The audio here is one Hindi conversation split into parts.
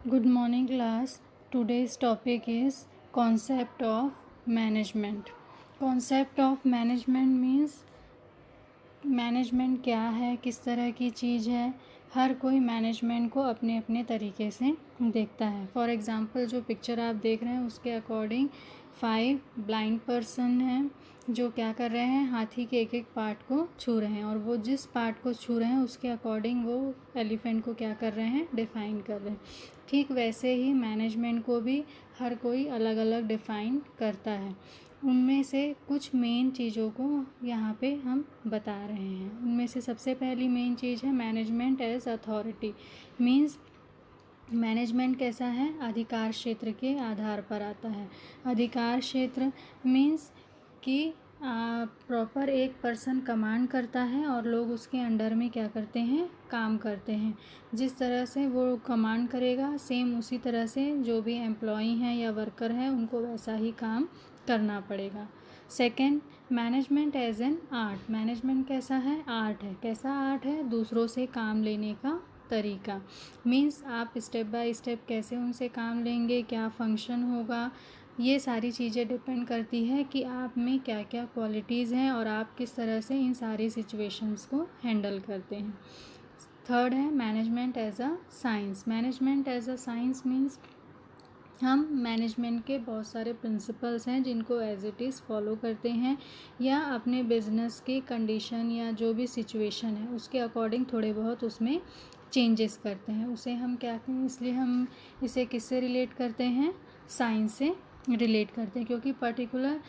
Good morning class. Today's topic is concept of management. Concept of management means management क्या है, किस तरह की चीज़ है. हर कोई मैनेजमेंट को अपने अपने तरीके से देखता है. फॉर एग्ज़ाम्पल जो पिक्चर आप देख रहे हैं उसके अकॉर्डिंग 5 ब्लाइंड पर्सन हैं जो क्या कर रहे हैं, हाथी के एक एक पार्ट को छू रहे हैं और वो जिस पार्ट को छू रहे हैं उसके अकॉर्डिंग वो एलिफेंट को क्या कर रहे हैं, डिफ़ाइन कर रहे हैं. ठीक वैसे ही मैनेजमेंट को भी हर कोई अलग अलग डिफ़ाइन करता है. उनमें से कुछ मेन चीज़ों को यहाँ पे हम बता रहे हैं. उनमें से सबसे पहली मेन चीज़ है management as authority. Means management कैसा है, अधिकार क्षेत्र के आधार पर आता है. अधिकार क्षेत्र मीन्स कि प्रॉपर एक पर्सन कमांड करता है और लोग उसके अंडर में क्या करते हैं, काम करते हैं. जिस तरह से वो कमांड करेगा सेम उसी तरह से जो भी एम्प्लॉई हैं या वर्कर हैं उनको वैसा ही काम करना पड़ेगा. Second, management as an art. Management कैसा है, आर्ट है. कैसा आर्ट है, दूसरों से काम लेने का तरीका. मीन्स आप स्टेप बाय स्टेप कैसे उनसे काम लेंगे, क्या फंक्शन होगा, ये सारी चीज़ें डिपेंड करती है कि आप में क्या क्या क्वालिटीज़ हैं और आप किस तरह से इन सारी सिचुएशंस को हैंडल करते हैं. थर्ड है management as a science. Management as a science means हम मैनेजमेंट के बहुत सारे प्रिंसिपल्स हैं जिनको एज इट इज़ फॉलो करते हैं या अपने बिजनेस के कंडीशन या जो भी सिचुएशन है उसके अकॉर्डिंग थोड़े बहुत उसमें चेंजेस करते हैं. उसे हम क्या कहें, इसलिए हम इसे किससे रिलेट करते हैं, साइंस से रिलेट करते हैं क्योंकि पर्टिकुलर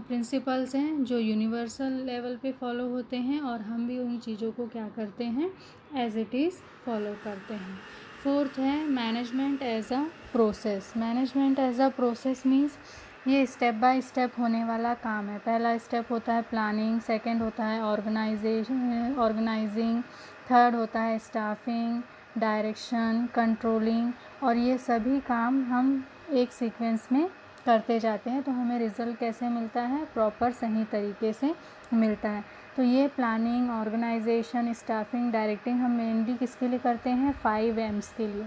प्रिंसिपल्स हैं जो यूनिवर्सल लेवल पे फॉलो होते हैं और हम भी उन चीज़ों को क्या करते हैं, एज इट इज़ फॉलो करते हैं. फोर्थ है management as a process. Management as a process means ये स्टेप बाय स्टेप होने वाला काम है. पहला स्टेप होता है प्लानिंग, सेकंड होता है ऑर्गेनाइजिंग, थर्ड होता है स्टाफिंग, डायरेक्शन, कंट्रोलिंग और ये सभी काम हम एक सीक्वेंस में करते जाते हैं तो हमें रिज़ल्ट कैसे मिलता है, प्रॉपर सही तरीके से मिलता है. तो ये प्लानिंग, ऑर्गेनाइजेशन, स्टाफिंग, डायरेक्टिंग हम मेनली किसके लिए करते हैं, 5 M's के लिए.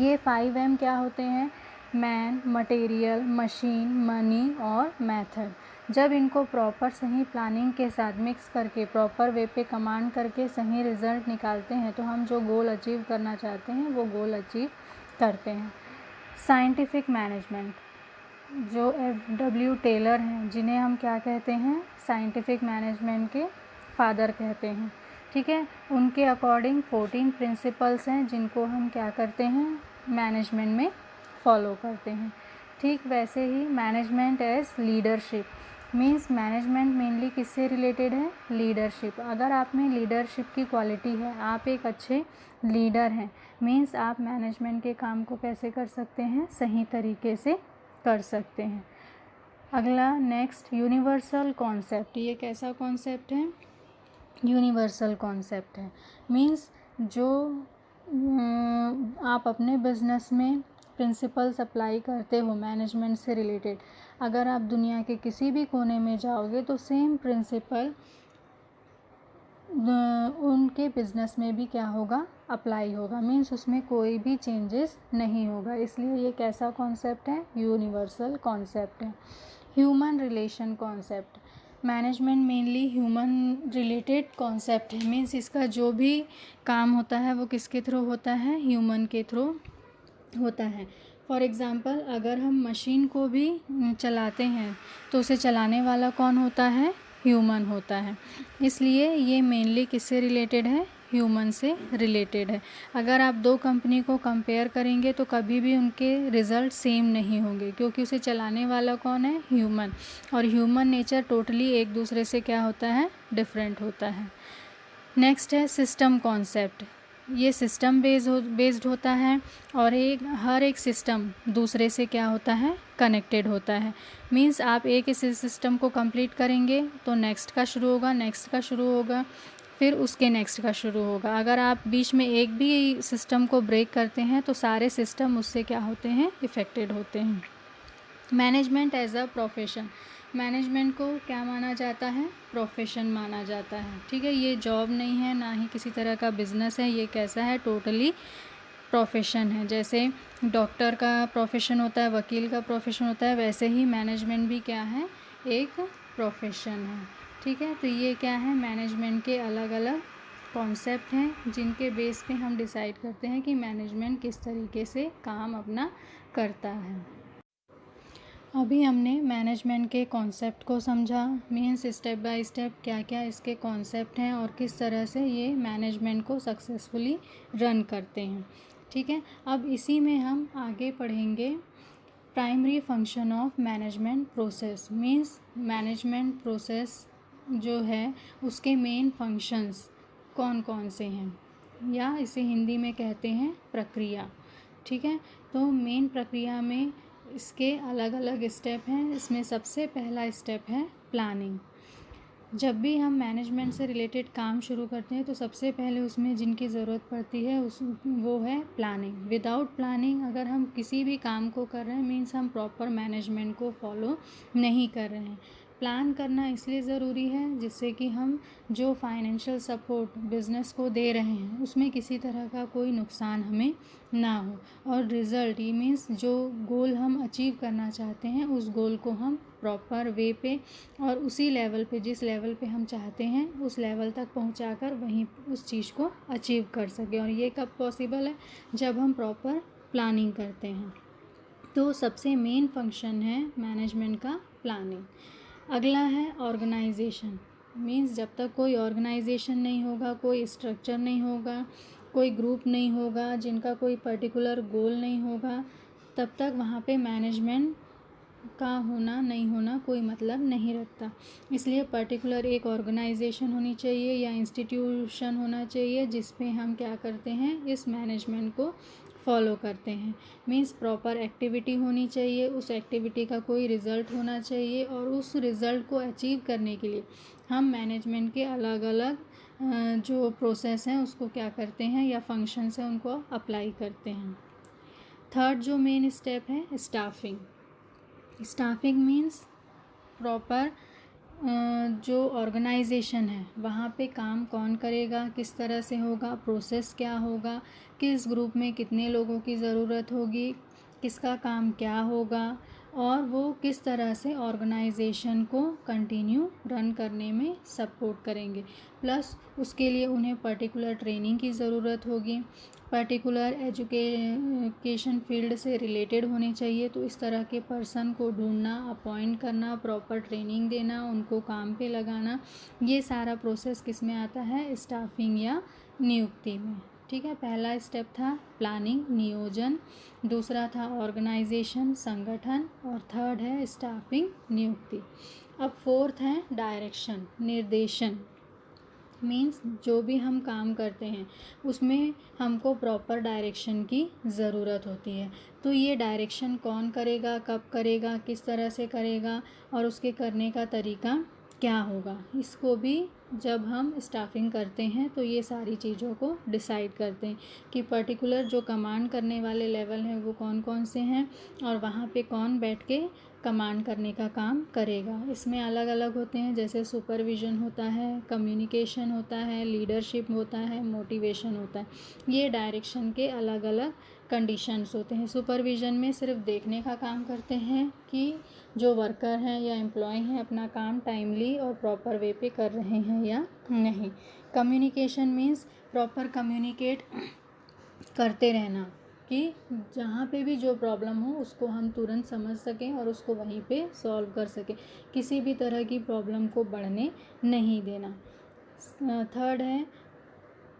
ये 5 M क्या होते हैं, मैन, मटेरियल, मशीन, मनी और मेथड. जब इनको प्रॉपर सही प्लानिंग के साथ मिक्स करके प्रॉपर वे पे कमांड करके सही रिज़ल्ट निकालते हैं तो हम जो गोल अचीव करना चाहते हैं वो गोल अचीव करते हैं. साइंटिफिक मैनेजमेंट, जो F.W. टेलर हैं जिन्हें हम क्या कहते हैं, साइंटिफिक मैनेजमेंट के फादर कहते हैं. ठीक है, उनके अकॉर्डिंग 14 प्रिंसिपल्स हैं जिनको हम क्या करते हैं, मैनेजमेंट में फॉलो करते हैं. ठीक वैसे ही management as leadership. Means management mainly किससे रिलेटेड है, लीडरशिप. अगर आप में लीडरशिप की क्वालिटी है, आप एक अच्छे लीडर हैं, मीन्स आप मैनेजमेंट के काम को कैसे कर सकते हैं, सही तरीके से कर सकते हैं. अगला नेक्स्ट यूनिवर्सल कॉन्सेप्ट. ये कैसा कॉन्सेप्ट है, यूनिवर्सल कॉन्सेप्ट है. मीन्स जो आप अपने बिजनेस में प्रिंसिपल्स अप्लाई करते हो मैनेजमेंट से रिलेटेड, अगर आप दुनिया के किसी भी कोने में जाओगे तो सेम प्रिंसिपल उनके बिज़नेस में भी क्या होगा, अप्लाई होगा. मीन्स उसमें कोई भी चेंजेस नहीं होगा. इसलिए ये कैसा कॉन्सेप्ट है, यूनिवर्सल कॉन्सेप्ट है. Human relation concept. Management mainly human related concept है. मीन्स इसका जो भी काम होता है वो किसके थ्रू होता है, ह्यूमन के थ्रू होता है. फॉर एग्ज़ाम्पल अगर हम मशीन को भी चलाते हैं तो उसे चलाने वाला कौन होता है, ह्यूमन होता है. इसलिए ये मेनली किससे रिलेटेड है, ह्यूमन से रिलेटेड है. अगर आप दो कंपनी को कंपेयर करेंगे तो कभी भी उनके रिज़ल्ट सेम नहीं होंगे क्योंकि उसे चलाने वाला कौन है, ह्यूमन. और ह्यूमन नेचर टोटली एक दूसरे से क्या होता है, डिफरेंट होता है. नेक्स्ट है सिस्टम कॉन्सेप्ट. ये सिस्टम बेस्ड होता है और हर एक सिस्टम दूसरे से क्या होता है, कनेक्टेड होता है. मीन्स आप एक इस सिस्टम को कंप्लीट करेंगे तो नेक्स्ट का शुरू होगा, नेक्स्ट का शुरू होगा, फिर उसके नेक्स्ट का शुरू होगा. अगर आप बीच में एक भी सिस्टम को ब्रेक करते हैं तो सारे सिस्टम उससे क्या होते हैं, इफ़ेक्टेड होते हैं. Management as a profession. Management को क्या माना जाता है, प्रोफेशन माना जाता है. ठीक है, ये जॉब नहीं है, ना ही किसी तरह का बिजनेस है. ये कैसा है, टोटली प्रोफेशन है। जैसे डॉक्टर का प्रोफेशन होता है, वकील का प्रोफेशन होता है, वैसे ही मैनेजमेंट भी क्या है, एक प्रोफेशन है। ठीक है, तो ये क्या है, मैनेजमेंट के अलग अलग कॉन्सेप्ट हैं जिनके बेस पे हम डिसाइड करते हैं कि मैनेजमेंट किस तरीके से काम अपना करता है। अभी हमने मैनेजमेंट के कॉन्सेप्ट को समझा, मीन्स स्टेप बाय स्टेप क्या क्या इसके कॉन्सेप्ट हैं और किस तरह से ये मैनेजमेंट को सक्सेसफुली रन करते हैं। ठीक है, अब इसी में हम आगे पढ़ेंगे primary function of management process, means management process जो है उसके मेन फंक्शंस कौन कौन से हैं, या इसे हिंदी में कहते हैं प्रक्रिया। ठीक है, तो मेन प्रक्रिया में इसके अलग अलग स्टेप हैं। इसमें सबसे पहला स्टेप है प्लानिंग। जब भी हम मैनेजमेंट से रिलेटेड काम शुरू करते हैं तो सबसे पहले उसमें जिनकी ज़रूरत पड़ती है वो है प्लानिंग। विदाउट प्लानिंग अगर हम किसी भी काम को कर रहे हैं, मीन्स हम प्रॉपर मैनेजमेंट को फॉलो नहीं कर रहे हैं। प्लान करना इसलिए ज़रूरी है जिससे कि हम जो फाइनेंशियल सपोर्ट बिज़नेस को दे रहे हैं उसमें किसी तरह का कोई नुकसान हमें ना हो, और रिज़ल्ट ये मीन्स जो गोल हम अचीव करना चाहते हैं उस गोल को हम प्रॉपर वे पे और उसी लेवल पे, जिस लेवल पे हम चाहते हैं उस लेवल तक पहुंचाकर वहीं उस चीज़ को अचीव कर सकें। और ये कब पॉसिबल है, जब हम प्रॉपर प्लानिंग करते हैं। तो सबसे मेन फंक्शन है मैनेजमेंट का प्लानिंग। अगला है ऑर्गेनाइजेशन, मीन्स जब तक कोई ऑर्गेनाइजेशन नहीं होगा, कोई स्ट्रक्चर नहीं होगा, कोई ग्रुप नहीं होगा, जिनका कोई पर्टिकुलर गोल नहीं होगा, तब तक वहाँ पे मैनेजमेंट का होना नहीं होना कोई मतलब नहीं रखता। इसलिए पर्टिकुलर एक ऑर्गेनाइजेशन होनी चाहिए या इंस्टीट्यूशन होना चाहिए जिस पे हम क्या करते हैं, इस मैनेजमेंट को फॉलो करते हैं। मीन्स प्रॉपर एक्टिविटी होनी चाहिए, उस एक्टिविटी का कोई रिज़ल्ट होना चाहिए, और उस रिज़ल्ट को अचीव करने के लिए हम मैनेजमेंट के अलग अलग जो प्रोसेस हैं उसको क्या करते हैं, या फंक्शंस हैं उनको अप्लाई करते हैं। थर्ड जो मेन स्टेप है स्टाफिंग। स्टाफिंग मीन्स प्रॉपर जो ऑर्गेनाइजेशन है वहाँ पे काम कौन करेगा, किस तरह से होगा, प्रोसेस क्या होगा, किस ग्रुप में कितने लोगों की ज़रूरत होगी, किसका काम क्या होगा, और वो किस तरह से ऑर्गेनाइजेशन को कंटिन्यू रन करने में सपोर्ट करेंगे। प्लस उसके लिए उन्हें पर्टिकुलर ट्रेनिंग की ज़रूरत होगी, पर्टिकुलर एजुकेशन फील्ड से रिलेटेड होने चाहिए। तो इस तरह के पर्सन को ढूंढना, अपॉइंट करना, प्रॉपर ट्रेनिंग देना, उनको काम पे लगाना, ये सारा प्रोसेस किस में आता है, स्टाफिंग या नियुक्ति में। ठीक है, पहला स्टेप था प्लानिंग, नियोजन, दूसरा था ऑर्गेनाइजेशन, संगठन, और थर्ड है स्टाफिंग, नियुक्ति। अब फोर्थ है डायरेक्शन, निर्देशन। मीन्स जो भी हम काम करते हैं उसमें हमको प्रॉपर डायरेक्शन की ज़रूरत होती है। तो ये डायरेक्शन कौन करेगा, कब करेगा, किस तरह से करेगा, और उसके करने का तरीका क्या होगा, इसको भी जब हम स्टाफिंग करते हैं तो ये सारी चीज़ों को डिसाइड करते हैं कि पर्टिकुलर जो कमांड करने वाले लेवल हैं वो कौन कौन से हैं, और वहाँ पे कौन बैठ के कमांड करने का काम करेगा। इसमें अलग अलग होते हैं, जैसे सुपरविज़न होता है, कम्युनिकेशन होता है, लीडरशिप होता है, मोटिवेशन होता है। ये डायरेक्शन के अलग अलग कंडीशंस होते हैं। सुपरविज़न में सिर्फ देखने का काम करते हैं कि जो वर्कर हैं या एम्प्लॉय हैं अपना काम टाइमली और प्रॉपर वे पे कर रहे हैं या नहीं। कम्युनिकेशन मीन्स प्रॉपर कम्युनिकेट करते रहना कि जहाँ पे भी जो प्रॉब्लम हो उसको हम तुरंत समझ सकें और उसको वहीं पे सॉल्व कर सकें, किसी भी तरह की प्रॉब्लम को बढ़ने नहीं देना। थर्ड है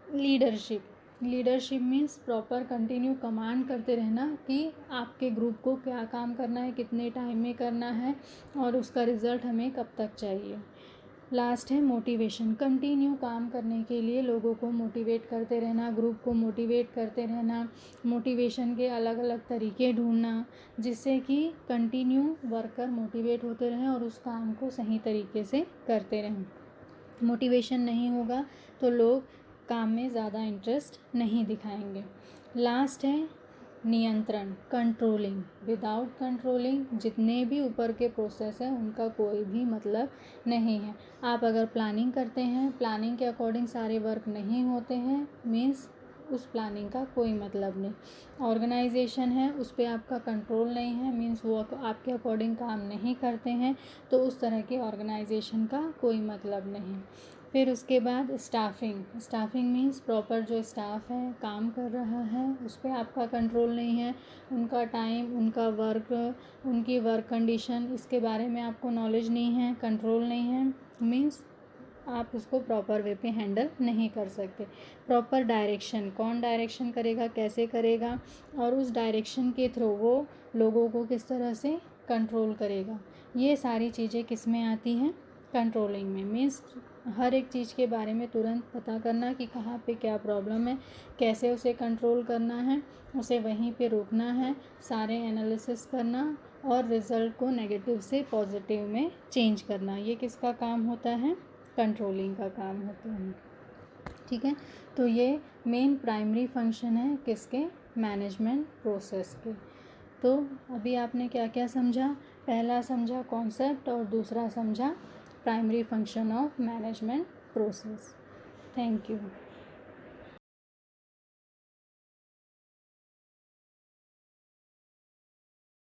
leadership. Leadership means proper continue command करते रहना कि आपके ग्रुप को क्या काम करना है, कितने टाइम में करना है, और उसका रिज़ल्ट हमें कब तक चाहिए। लास्ट है मोटिवेशन, कंटिन्यू काम करने के लिए लोगों को मोटिवेट करते रहना, ग्रुप को मोटिवेट करते रहना, मोटिवेशन के अलग अलग तरीके ढूंढना जिससे कि कंटिन्यू वर्कर मोटिवेट होते रहें और उस काम को सही तरीके से करते रहें। मोटिवेशन नहीं होगा तो लोग काम में ज़्यादा इंटरेस्ट नहीं दिखाएंगे। लास्ट है नियंत्रण, कंट्रोलिंग। विदाउट कंट्रोलिंग जितने भी ऊपर के प्रोसेस हैं उनका कोई भी मतलब नहीं है। आप अगर प्लानिंग करते हैं, प्लानिंग के अकॉर्डिंग सारे वर्क नहीं होते हैं, मीन्स उस प्लानिंग का कोई मतलब नहीं। ऑर्गेनाइजेशन है उस पर आपका कंट्रोल नहीं है, मीन्स वो आपके अकॉर्डिंग काम नहीं करते हैं, तो उस तरह के ऑर्गेनाइजेशन का कोई मतलब नहीं। फिर उसके बाद स्टाफिंग मीन्स प्रॉपर जो स्टाफ है काम कर रहा है उस पर आपका कंट्रोल नहीं है, उनका टाइम, उनका वर्क, उनकी वर्क कंडीशन, इसके बारे में आपको नॉलेज नहीं है, कंट्रोल नहीं है, मीन्स आप उसको प्रॉपर वे पे हैंडल नहीं कर सकते। प्रॉपर डायरेक्शन, कौन डायरेक्शन करेगा, कैसे करेगा, और उस डायरेक्शन के थ्रू वो लोगों को किस तरह से कंट्रोल करेगा, ये सारी चीज़ें किस में आती हैं, कंट्रोलिंग में। मीन्स हर एक चीज़ के बारे में तुरंत पता करना कि कहाँ पे क्या प्रॉब्लम है, कैसे उसे कंट्रोल करना है, उसे वहीं पे रोकना है, सारे एनालिसिस करना और रिज़ल्ट को नेगेटिव से पॉजिटिव में चेंज करना, ये किसका काम होता है, कंट्रोलिंग का काम होता है। ठीक है, तो ये मेन प्राइमरी फंक्शन है किसके, मैनेजमेंट प्रोसेस के। तो अभी आपने क्या क्या समझा, पहला समझा कॉन्सेप्ट और दूसरा समझा primary function of management process. Thank you.